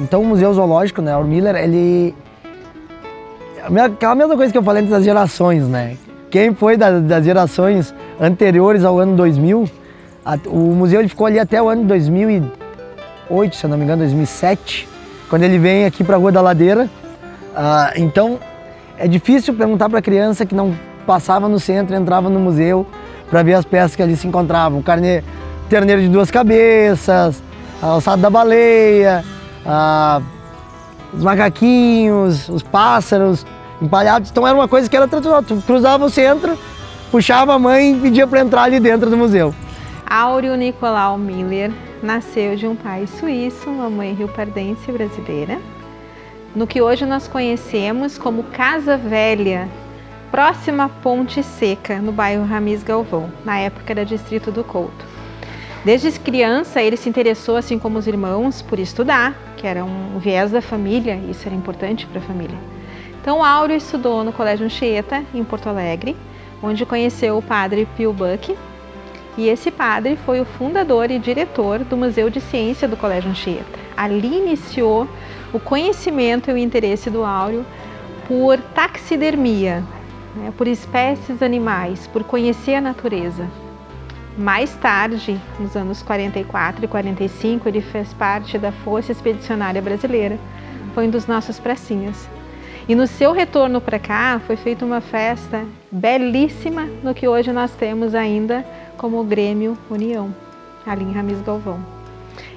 Então o Museu Zoológico, né, Auro Miller, ele... Aquela mesma coisa que eu falei antes das gerações, né? Quem foi das gerações anteriores ao ano 2000, o museu ele ficou ali até o ano 2008, se eu não me engano, 2007, quando ele vem aqui para a Rua da Ladeira. Então, é difícil perguntar para a criança que não passava no centro e entrava no museu para ver as peças que ali se encontravam. Terneiro de duas cabeças, a ossada da baleia, os macaquinhos, os pássaros empalhados. Então era uma coisa que era tradicional. Tu cruzava o centro, puxava a mãe e pedia para entrar ali dentro do museu. Áureo Nicolau Miller nasceu de um pai suíço, uma mãe riopardense brasileira, no que hoje nós conhecemos como Casa Velha, próxima à Ponte Seca, no bairro Ramis Galvão. Na época era distrito do Couto. Desde criança ele se interessou, assim como os irmãos, por estudar, que era um viés da família, isso era importante para a família. Então Áureo estudou no Colégio Anchieta, em Porto Alegre, onde conheceu o padre Pio Buck, e esse padre foi o fundador e diretor do Museu de Ciência do Colégio Anchieta. Ali iniciou o conhecimento e o interesse do Áureo por taxidermia, né, por espécies animais, por conhecer a natureza. Mais tarde, nos anos 44 e 45, ele fez parte da Força Expedicionária Brasileira, foi um dos nossos pracinhas. E no seu retorno para cá, foi feita uma festa belíssima no que hoje nós temos ainda como o Grêmio União, ali em Ramis Galvão.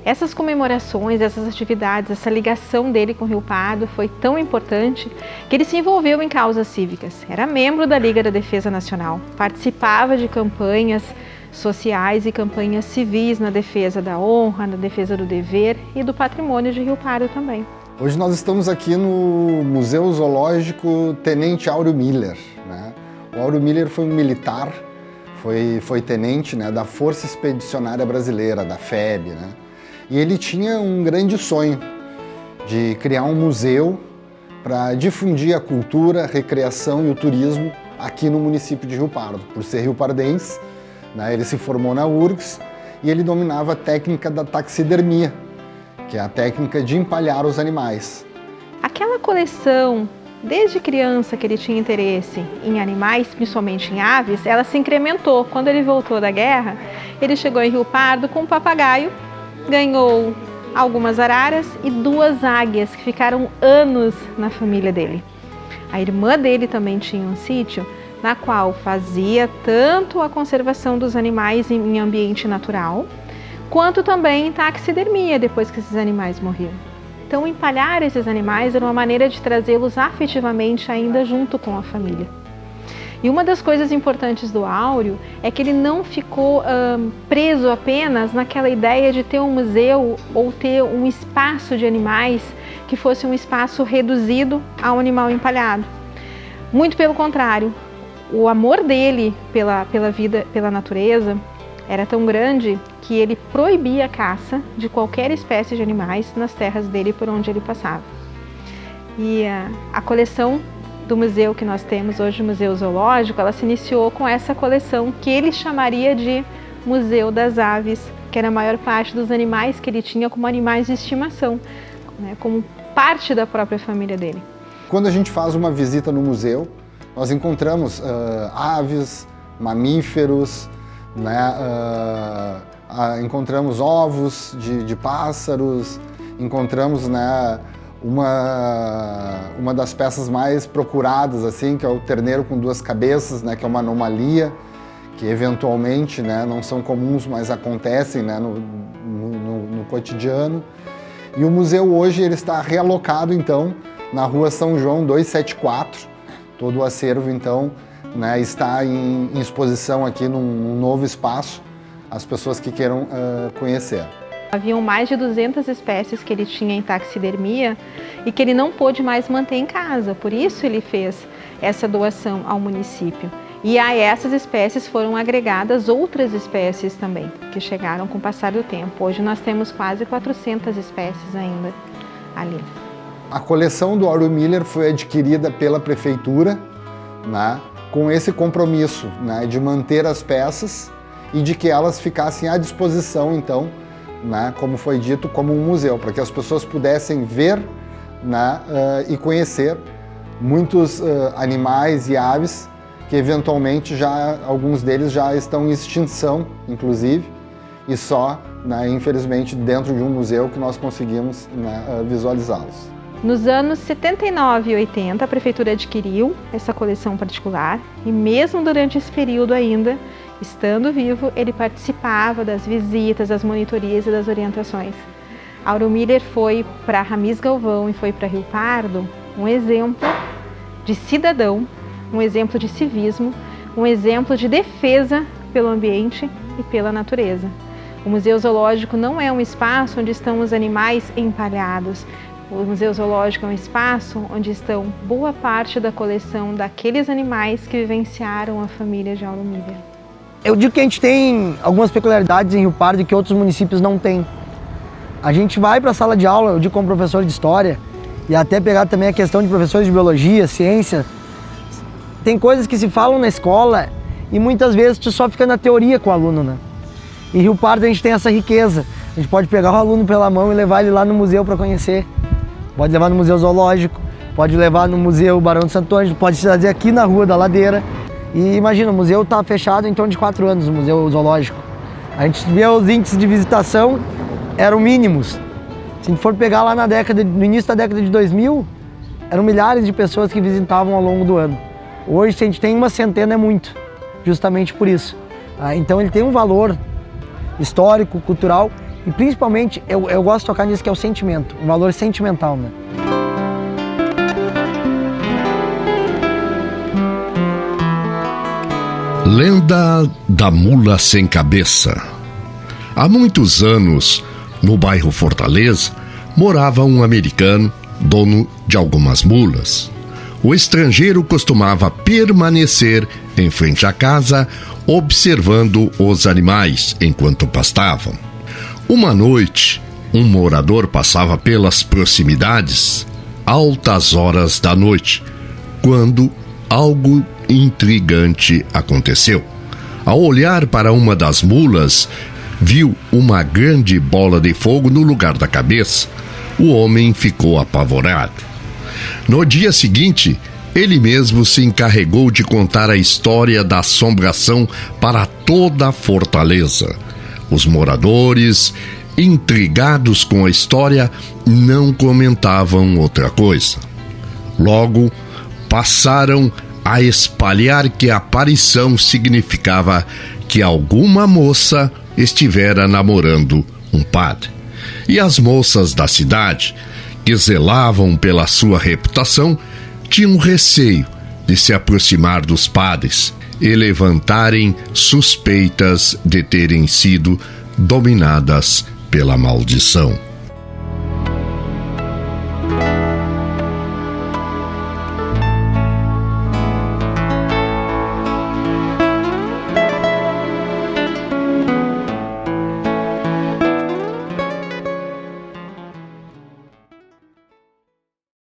Essas comemorações, essas atividades, essa ligação dele com o Rio Pardo foi tão importante que ele se envolveu em causas cívicas. Era membro da Liga da Defesa Nacional, participava de campanhas sociais e campanhas civis na defesa da honra, na defesa do dever e do patrimônio de Rio Pardo também. Hoje nós estamos aqui no Museu Zoológico Tenente Áureo Miller, né? O Áureo Miller foi um militar, foi tenente, né, da Força Expedicionária Brasileira, da FEB, né? E ele tinha um grande sonho de criar um museu para difundir a cultura, a recreação e o turismo aqui no município de Rio Pardo. Por ser riopardense, né, ele se formou na URGS e ele dominava a técnica da taxidermia, que é a técnica de empalhar os animais. Aquela coleção, desde criança que ele tinha interesse em animais, principalmente em aves, ela se incrementou. Quando ele voltou da guerra, ele chegou em Rio Pardo com um papagaio, ganhou algumas araras e 2 águias que ficaram anos na família dele. A irmã dele também tinha um sítio na qual fazia tanto a conservação dos animais em ambiente natural, quanto também taxidermia depois que esses animais morriam. Então empalhar esses animais era uma maneira de trazê-los afetivamente ainda junto com a família. E uma das coisas importantes do Áureo é que ele não ficou preso apenas naquela ideia de ter um museu ou ter um espaço de animais que fosse um espaço reduzido ao animal empalhado. Muito pelo contrário, o amor dele pela vida, pela natureza, era tão grande que ele proibia a caça de qualquer espécie de animais nas terras dele por onde ele passava. E a coleção do museu que nós temos hoje, o Museu Zoológico, ela se iniciou com essa coleção que ele chamaria de Museu das Aves, que era a maior parte dos animais que ele tinha como animais de estimação, né, como parte da própria família dele. Quando a gente faz uma visita no museu, nós encontramos aves, mamíferos, né, encontramos ovos de pássaros, encontramos, né, uma das peças mais procuradas, assim, que é o terneiro com 2 cabeças, né, que é uma anomalia, que eventualmente, né, não são comuns, mas acontecem, né, no cotidiano. E o museu hoje ele está realocado, então, na Rua São João 274. Todo o acervo, então, né, está em exposição aqui num novo espaço, as pessoas que queiram conhecer. Haviam mais de 200 espécies que ele tinha em taxidermia e que ele não pôde mais manter em casa, por isso ele fez essa doação ao município. E a essas espécies foram agregadas outras espécies também, que chegaram com o passar do tempo. Hoje nós temos quase 400 espécies ainda ali. A coleção do Áureo Miller foi adquirida pela prefeitura, né, com esse compromisso, né, de manter as peças e de que elas ficassem à disposição, então, né, como foi dito, como um museu, para que as pessoas pudessem ver, né, e conhecer muitos animais e aves que eventualmente alguns deles já estão em extinção, inclusive, e só, né, infelizmente, dentro de um museu que nós conseguimos, né, visualizá-los. Nos anos 79 e 80, a Prefeitura adquiriu essa coleção particular e mesmo durante esse período ainda, estando vivo, ele participava das visitas, das monitorias e das orientações. Auro Miller foi para Ramis Galvão e foi para Rio Pardo um exemplo de cidadão, um exemplo de civismo, um exemplo de defesa pelo ambiente e pela natureza. O Museu Zoológico não é um espaço onde estão os animais empalhados. O Museu Zoológico é um espaço onde estão boa parte da coleção daqueles animais que vivenciaram a família de Auro Miller. Eu digo que a gente tem algumas peculiaridades em Rio Pardo que outros municípios não têm. A gente vai para a sala de aula, eu digo como professor de história, e até pegar também a questão de professores de biologia, ciência. Tem coisas que se falam na escola e muitas vezes tu só fica na teoria com o aluno, né? Em Rio Pardo a gente tem essa riqueza. A gente pode pegar o aluno pela mão e levar ele lá no museu para conhecer. Pode levar no Museu Zoológico, pode levar no Museu Barão de Santo Ângelo, pode trazer aqui na Rua da Ladeira. E imagina, o museu está fechado em torno de 4 anos, o Museu Zoológico. A gente vê os índices de visitação, eram mínimos. Se a gente for pegar lá no início da década de 2000, eram milhares de pessoas que visitavam ao longo do ano. Hoje, se a gente tem uma centena, é muito, justamente por isso. Então ele tem um valor histórico, cultural e principalmente, eu gosto de tocar nisso, que é o sentimento, um valor sentimental, né? Lenda da Mula Sem Cabeça. Há muitos anos, no bairro Fortaleza, morava um americano, dono de algumas mulas. O estrangeiro costumava permanecer em frente à casa, observando os animais enquanto pastavam. Uma noite, um morador passava pelas proximidades, altas horas da noite, quando algo intrigante aconteceu. Ao olhar para uma das mulas, viu uma grande bola de fogo no lugar da cabeça. O homem ficou apavorado. No dia seguinte, ele mesmo se encarregou de contar a história da assombração para toda a Fortaleza. Os moradores, intrigados com a história, não comentavam outra coisa. Logo, passaram a espalhar que a aparição significava que alguma moça estivera namorando um padre. E as moças da cidade, que zelavam pela sua reputação, tinham receio de se aproximar dos padres e levantarem suspeitas de terem sido dominadas pela maldição.